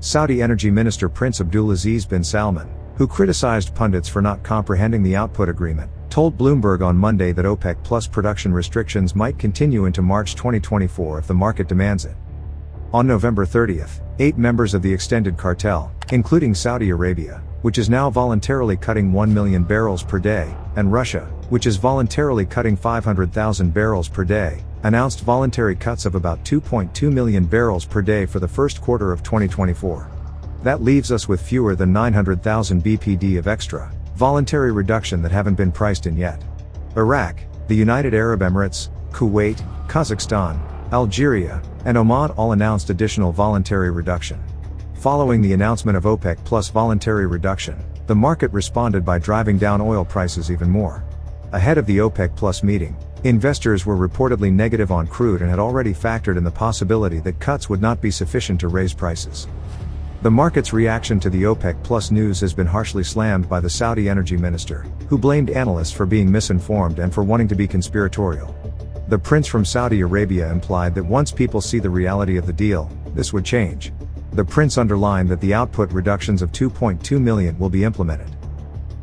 Saudi Energy Minister Prince Abdulaziz bin Salman, who criticized pundits for not comprehending the output agreement, told Bloomberg on Monday that OPEC Plus production restrictions might continue into March 2024 if the market demands it. On November 30th, 8 members of the extended cartel, including Saudi Arabia, which is now voluntarily cutting 1 million barrels per day, and Russia, which is voluntarily cutting 500,000 barrels per day, announced voluntary cuts of about 2.2 million barrels per day for the first quarter of 2024. That leaves us with fewer than 900,000 BPD of extra, voluntary reduction that haven't been priced in yet. Iraq, the United Arab Emirates, Kuwait, Kazakhstan, Algeria, and Oman all announced additional voluntary reduction. Following the announcement of OPEC Plus voluntary reduction, the market responded by driving down oil prices even more. Ahead of the OPEC Plus meeting, investors were reportedly negative on crude and had already factored in the possibility that cuts would not be sufficient to raise prices. The market's reaction to the OPEC Plus news has been harshly slammed by the Saudi energy minister, who blamed analysts for being misinformed and for wanting to be conspiratorial. The prince from Saudi Arabia implied that once people see the reality of the deal, this would change. The prince underlined that the output reductions of 2.2 million will be implemented.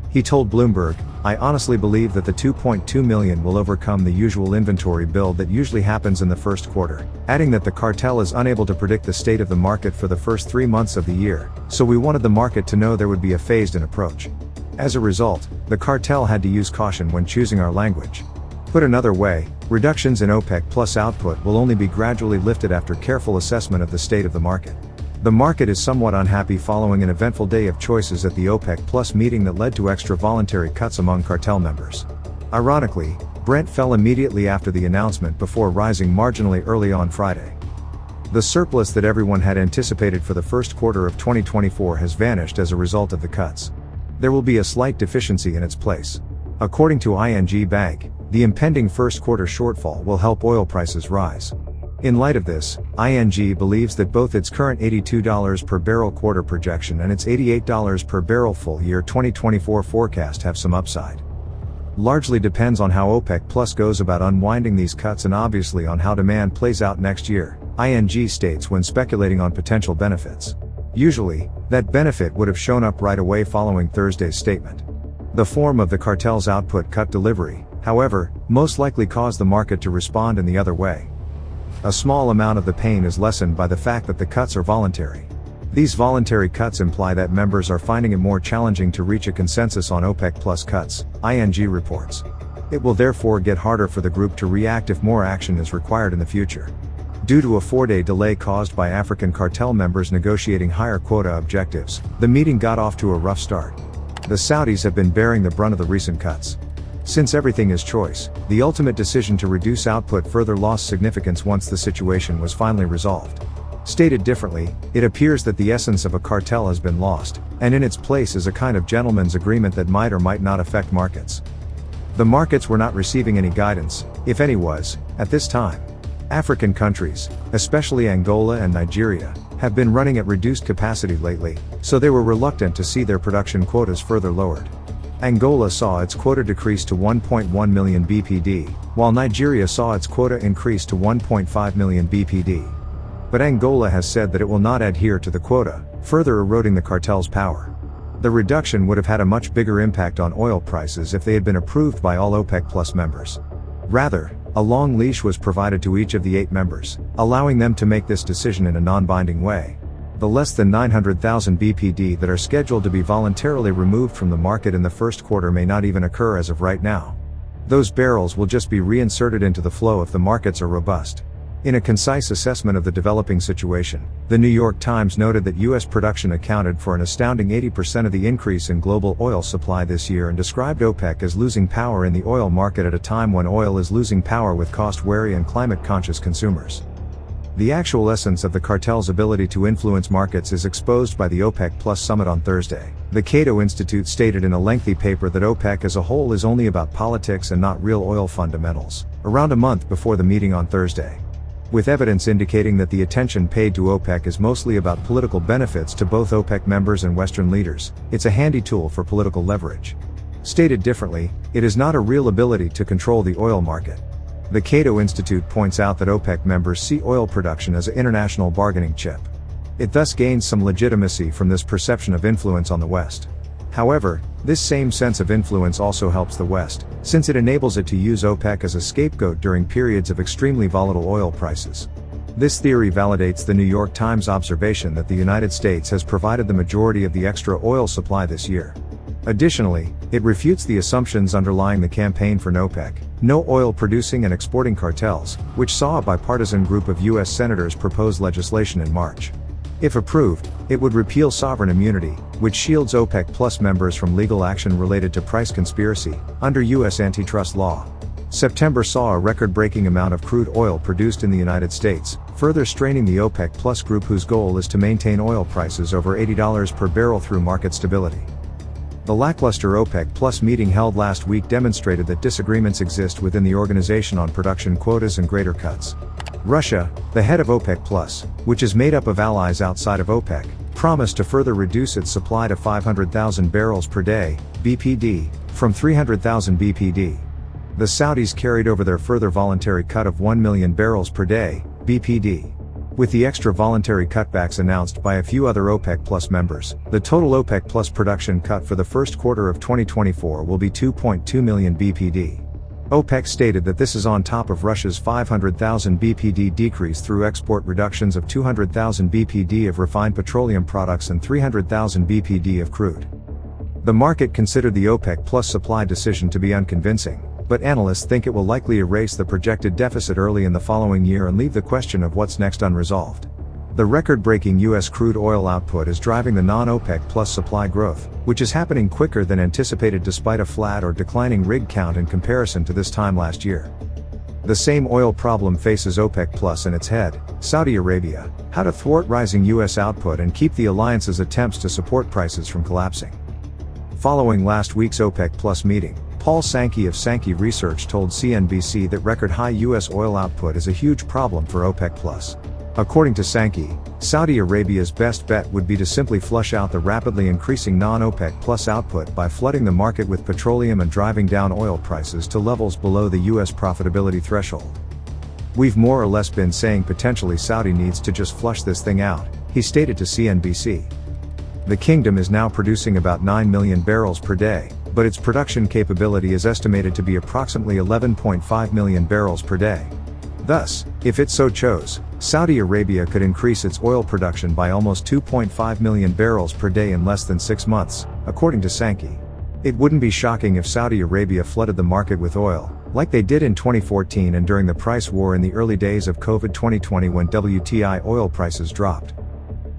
He told Bloomberg, "I honestly believe that the 2.2 million will overcome the usual inventory build that usually happens in the first quarter," adding that the cartel is unable to predict the state of the market for the first 3 months of the year, so we wanted the market to know there would be a phased-in approach. As a result, the cartel had to use caution when choosing our language. Put another way, reductions in OPEC Plus output will only be gradually lifted after careful assessment of the state of the market. The market is somewhat unhappy following an eventful day of choices at the OPEC Plus meeting that led to extra voluntary cuts among cartel members. Ironically, Brent fell immediately after the announcement before rising marginally early on Friday. The surplus that everyone had anticipated for the first quarter of 2024 has vanished as a result of the cuts. There will be a slight deficiency in its place. According to ING Bank, the impending first quarter shortfall will help oil prices rise. In light of this, ING believes that both its current $82 per barrel quarter projection and its $88 per barrel full year 2024 forecast have some upside. Largely depends on how OPEC Plus goes about unwinding these cuts and obviously on how demand plays out next year, ING states when speculating on potential benefits. Usually, that benefit would have shown up right away following Thursday's statement. The form of the cartel's output cut delivery, however, most likely caused the market to respond in the other way. A small amount of the pain is lessened by the fact that the cuts are voluntary. These voluntary cuts imply that members are finding it more challenging to reach a consensus on OPEC Plus cuts, ING reports. It will therefore get harder for the group to react if more action is required in the future. Due to a 4-day delay caused by African cartel members negotiating higher quota objectives, the meeting got off to a rough start. The Saudis have been bearing the brunt of the recent cuts. Since everything is choice, the ultimate decision to reduce output further lost significance once the situation was finally resolved. Stated differently, it appears that the essence of a cartel has been lost, and in its place is a kind of gentleman's agreement that might or might not affect markets. The markets were not receiving any guidance, if any was, at this time. African countries, especially Angola and Nigeria, have been running at reduced capacity lately, so they were reluctant to see their production quotas further lowered. Angola saw its quota decrease to 1.1 million BPD, while Nigeria saw its quota increase to 1.5 million BPD. But Angola has said that it will not adhere to the quota, further eroding the cartel's power. The reduction would have had a much bigger impact on oil prices if they had been approved by all OPEC Plus members. Rather, a long leash was provided to each of the 8 members, allowing them to make this decision in a non-binding way. The less than 900,000 BPD that are scheduled to be voluntarily removed from the market in the first quarter may not even occur as of right now. Those barrels will just be reinserted into the flow if the markets are robust. In a concise assessment of the developing situation, the New York Times noted that U.S. production accounted for an astounding 80% of the increase in global oil supply this year and described OPEC as losing power in the oil market at a time when oil is losing power with cost-wary and climate-conscious consumers. The actual essence of the cartel's ability to influence markets is exposed by the OPEC Plus summit on Thursday. The Cato Institute stated in a lengthy paper that OPEC as a whole is only about politics and not real oil fundamentals, around a month before the meeting on Thursday. With evidence indicating that the attention paid to OPEC is mostly about political benefits to both OPEC members and Western leaders, it's a handy tool for political leverage. Stated differently, it is not a real ability to control the oil market. The Cato Institute points out that OPEC members see oil production as an international bargaining chip. It thus gains some legitimacy from this perception of influence on the West. However, this same sense of influence also helps the West, since it enables it to use OPEC as a scapegoat during periods of extremely volatile oil prices. This theory validates the New York Times observation that the United States has provided the majority of the extra oil supply this year. Additionally, it refutes the assumptions underlying the campaign for OPEC, no oil producing and exporting cartels, which saw a bipartisan group of U.S. senators propose legislation in March. If approved, it would repeal sovereign immunity, which shields OPEC Plus members from legal action related to price conspiracy, under U.S. antitrust law. September saw a record-breaking amount of crude oil produced in the United States, further straining the OPEC Plus group whose goal is to maintain oil prices over $80 per barrel through market stability. The lackluster OPEC Plus meeting held last week demonstrated that disagreements exist within the organization on production quotas and greater cuts. Russia, the head of OPEC Plus, which is made up of allies outside of OPEC, promised to further reduce its supply to 500,000 barrels per day, BPD, from 300,000 BPD. The Saudis carried over their further voluntary cut of 1 million barrels per day, BPD. With the extra voluntary cutbacks announced by a few other OPEC Plus members, the total OPEC Plus production cut for the first quarter of 2024 will be 2.2 million BPD. OPEC stated that this is on top of Russia's 500,000 BPD decrease through export reductions of 200,000 BPD of refined petroleum products and 300,000 BPD of crude. The market considered the OPEC Plus supply decision to be unconvincing, but analysts think it will likely erase the projected deficit early in the following year and leave the question of what's next unresolved. The record-breaking U.S. crude oil output is driving the non-OPEC Plus supply growth, which is happening quicker than anticipated despite a flat or declining rig count in comparison to this time last year. The same oil problem faces OPEC Plus and its head, Saudi Arabia: how to thwart rising U.S. output and keep the alliance's attempts to support prices from collapsing. Following last week's OPEC Plus meeting, Paul Sankey of Sankey Research told CNBC that record-high U.S. oil output is a huge problem for OPEC Plus. According to Sankey, Saudi Arabia's best bet would be to simply flush out the rapidly increasing non-OPEC Plus output by flooding the market with petroleum and driving down oil prices to levels below the U.S. profitability threshold. "We've more or less been saying potentially Saudi needs to just flush this thing out," he stated to CNBC. The kingdom is now producing about 9 million barrels per day, but its production capability is estimated to be approximately 11.5 million barrels per day. Thus, if it so chose, Saudi Arabia could increase its oil production by almost 2.5 million barrels per day in less than 6 months, according to Sankey. It wouldn't be shocking if Saudi Arabia flooded the market with oil, like they did in 2014 and during the price war in the early days of COVID 2020 when WTI oil prices dropped.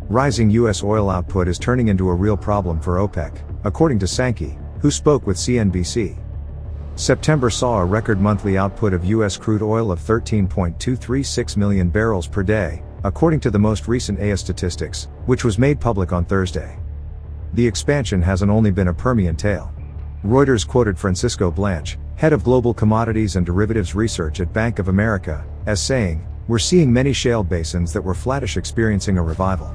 Rising U.S. oil output is turning into a real problem for OPEC, according to Sankey, who spoke with CNBC. September saw a record monthly output of U.S. crude oil of 13.236 million barrels per day, according to the most recent EIA statistics, which was made public on Thursday. The expansion hasn't only been a Permian tale. Reuters quoted Francisco Blanch, head of global commodities and derivatives research at Bank of America, as saying, "We're seeing many shale basins that were flattish experiencing a revival."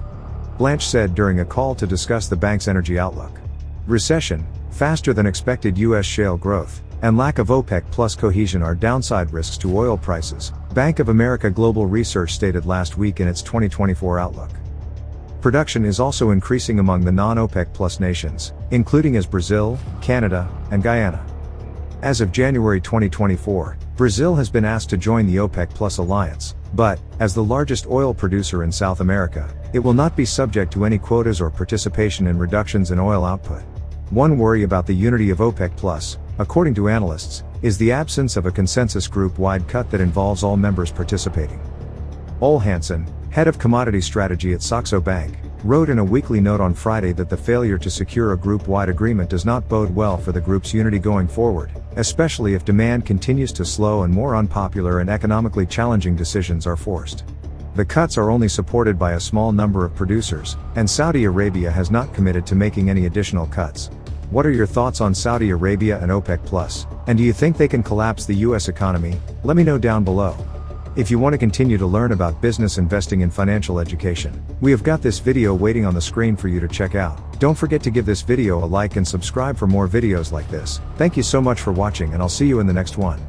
Blanch said during a call to discuss the bank's energy outlook. Recession, faster than expected U.S. shale growth, and lack of OPEC Plus cohesion are downside risks to oil prices, Bank of America Global Research stated last week in its 2024 outlook. Production is also increasing among the non-OPEC Plus nations, including as Brazil, Canada, and Guyana. As of January 2024, Brazil has been asked to join the OPEC Plus alliance, but, as the largest oil producer in South America, it will not be subject to any quotas or participation in reductions in oil output. One worry about the unity of OPEC Plus, according to analysts, is the absence of a consensus group-wide cut that involves all members participating. Ole Hansen, head of commodity strategy at Saxo Bank, wrote in a weekly note on Friday that the failure to secure a group-wide agreement does not bode well for the group's unity going forward, especially if demand continues to slow and more unpopular and economically challenging decisions are forced. The cuts are only supported by a small number of producers, and Saudi Arabia has not committed to making any additional cuts. What are your thoughts on Saudi Arabia and OPEC Plus, and do you think they can collapse the U.S. economy? Let me know down below. If you want to continue to learn about business investing and financial education, we have got this video waiting on the screen for you to check out. Don't forget to give this video a like and subscribe for more videos like this. Thank you so much for watching, and I'll see you in the next one.